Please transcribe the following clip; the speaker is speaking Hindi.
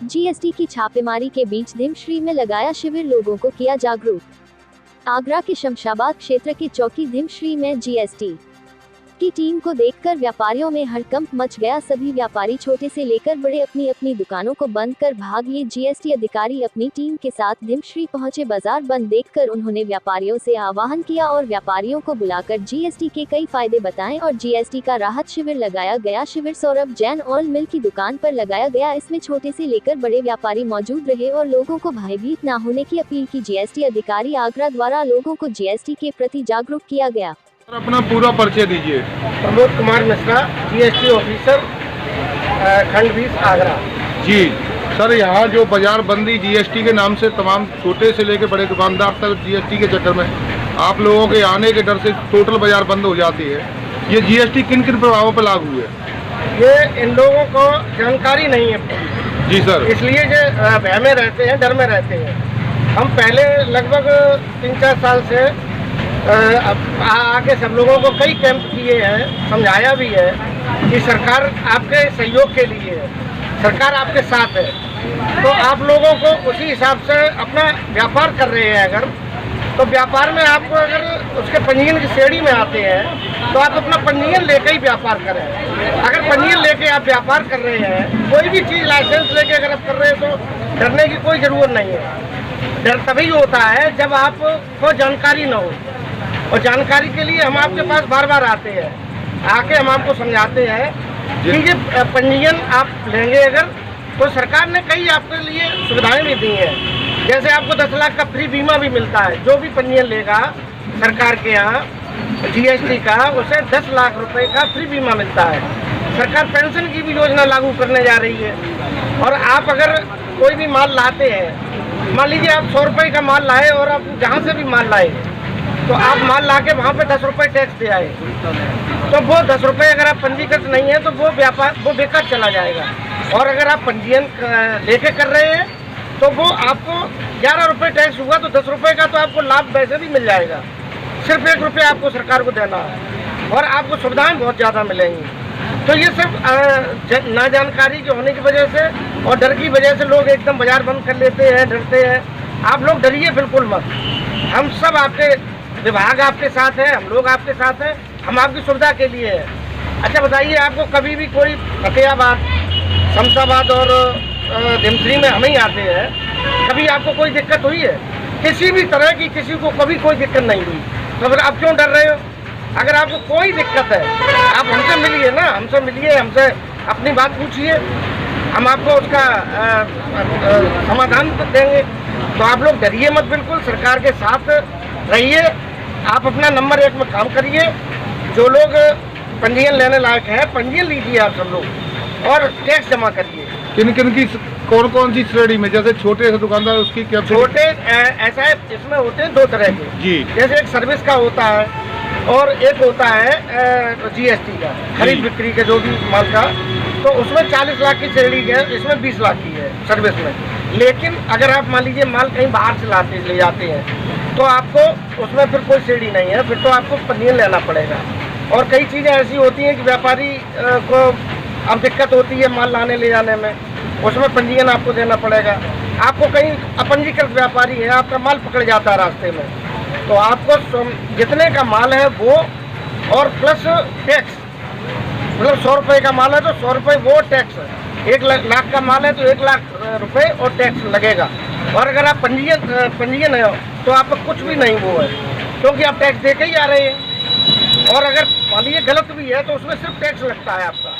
जीएसटी की छापेमारी के बीच धिमश्री में लगाया शिविर, लोगों को किया जागरूक। आगरा के शमशाबाद क्षेत्र के चौकी धिमश्री में जीएसटी की टीम को देखकर व्यापारियों में हड़कंप मच गया। सभी व्यापारी छोटे से लेकर बड़े अपनी अपनी दुकानों को बंद कर भाग लिए। जीएसटी अधिकारी अपनी टीम के साथ धिमश्री पहुंचे। बाजार बंद देखकर उन्होंने व्यापारियों से आह्वान किया और व्यापारियों को बुलाकर जीएसटी के कई फायदे बताएं और जीएसटी का राहत शिविर लगाया गया। शिविर सौरभ जैन ऑयल मिल की दुकान पर लगाया गया। इसमें छोटे से लेकर बड़े व्यापारी मौजूद रहे और लोगों को भयभीत न होने की अपील की। जीएसटी अधिकारी आगरा द्वारा लोगों को जीएसटी के प्रति जागरूक किया गया। अपना पूरा परिचय दीजिए। प्रमोद कुमार मिश्रा, जीएसटी ऑफिसर, खंड 20 आगरा। जी सर, यहाँ जो बाजार बंदी जीएसटी के नाम से तमाम छोटे से लेकर बड़े दुकानदार तक जीएसटी के चक्कर में आप लोगों के आने के डर से टोटल बाजार बंद हो जाती है। ये जीएसटी किन किन प्रभावों पर लागू है? ये इन लोगों को जानकारी नहीं है। जी सर, इसलिए जो भय में रहते हैं, डर में रहते हैं। हम पहले लगभग 3-4 साल से आके सब लोगों को कई कैंप किए हैं, समझाया भी है कि सरकार आपके सहयोग के लिए है, सरकार आपके साथ है। तो आप लोगों को उसी हिसाब से अपना व्यापार कर रहे हैं अगर, तो व्यापार में आपको अगर उसके पंजीयन की श्रेणी में आते हैं तो आप अपना पंजीयन लेकर ही व्यापार करें। अगर पंजीयन लेके आप व्यापार कर रहे हैं, कोई भी चीज़ लाइसेंस लेके अगर आप कर रहे हैं तो डरने की कोई ज़रूरत नहीं है। डर तभी होता है जब आपको जानकारी न हो, और जानकारी के लिए हम आपके पास बार बार आते हैं। आके हम आपको समझाते हैं कि ये पंजीयन आप लेंगे अगर, तो सरकार ने कई आपके लिए सुविधाएं भी दी हैं। जैसे आपको 10 लाख का फ्री बीमा भी मिलता है। जो भी पंजीयन लेगा सरकार के यहाँ जीएसटी का, उसे 10 लाख रुपए का फ्री बीमा मिलता है। सरकार पेंशन की भी योजना लागू करने जा रही है। और आप अगर कोई भी माल लाते हैं, मान लीजिए आप 100 रुपये का माल लाए और आप जहाँ से भी माल लाए, तो आप माल ला के वहाँ पर 10 रुपये टैक्स दे आए, तो वो 10 रुपये अगर आप पंजीकृत नहीं है तो वो बेकार चला जाएगा। और अगर आप पंजीयन लेके कर रहे हैं तो वो आपको 11 रुपये टैक्स हुआ, तो 10 रुपये का तो आपको लाभ वैसे भी मिल जाएगा। सिर्फ 1 रुपया आपको सरकार को देना है और आपको सुविधाएं बहुत ज़्यादा मिलेंगी। तो ये सब ना जानकारी के होने की वजह से और डर की वजह से लोग एकदम बाजार बंद कर लेते हैं, डरते हैं। आप लोग डरिए बिल्कुल मत। हम सब आपके विभाग आपके साथ है, हम लोग आपके साथ हैं, हम आपकी सुविधा के लिए है। अच्छा बताइए, आपको कभी भी कोई फतेहाबाद, शमशाबाद और धिमश्री में हम ही आते हैं, कभी आपको कोई दिक्कत हुई है? किसी भी तरह की किसी को कभी कोई दिक्कत नहीं हुई। तो फिर आप क्यों डर रहे हो? अगर आपको कोई दिक्कत है आप हमसे मिलिए ना, हमसे मिलिए, हमसे अपनी बात पूछिए, हम आपको उसका समाधान देंगे। तो आप लोग डरिए मत, बिल्कुल सरकार के साथ रहिए। आप अपना नंबर 1 में काम करिए। जो लोग पंजीयन लेने लायक है, पंजीयन लीजिए आप सब लोग और टैक्स जमा करिए। किन किन की कौन कौन सी श्रेणी में? जैसे छोटे से दुकानदार, उसकी क्या? छोटे ऐसा है, इसमें होते हैं 2 तरह के जी। जैसे एक सर्विस का होता है और एक होता है जीएसटी का, खरीद बिक्री के जो भी माल का। तो उसमें 40 लाख की श्रेणी है, इसमें 20 लाख की है सर्विस में। लेकिन अगर आप मान लीजिए माल कहीं बाहर से ले जाते हैं तो आपको उसमें फिर कोई श्रेणी नहीं है, फिर तो आपको पंजीयन लेना पड़ेगा। और कई चीज़ें ऐसी होती हैं कि व्यापारी को अब दिक्कत होती है माल लाने ले जाने में, उसमें पंजीयन आपको देना पड़ेगा। आपको कहीं अपंजीकृत व्यापारी है, आपका माल पकड़ जाता है रास्ते में, तो आपको जितने का माल है वो और प्लस टैक्स, मतलब 100 रुपये का माल है तो 100 रुपये वो टैक्स है। 1 लाख का माल है तो 1 लाख रुपये और टैक्स लगेगा। और अगर आप पंजीयन है तो आपका कुछ भी नहीं वो है, क्योंकि आप टैक्स दे के ही आ रहे हैं। और अगर मान लीजिए गलत भी है तो उसमें सिर्फ टैक्स लगता है आपका।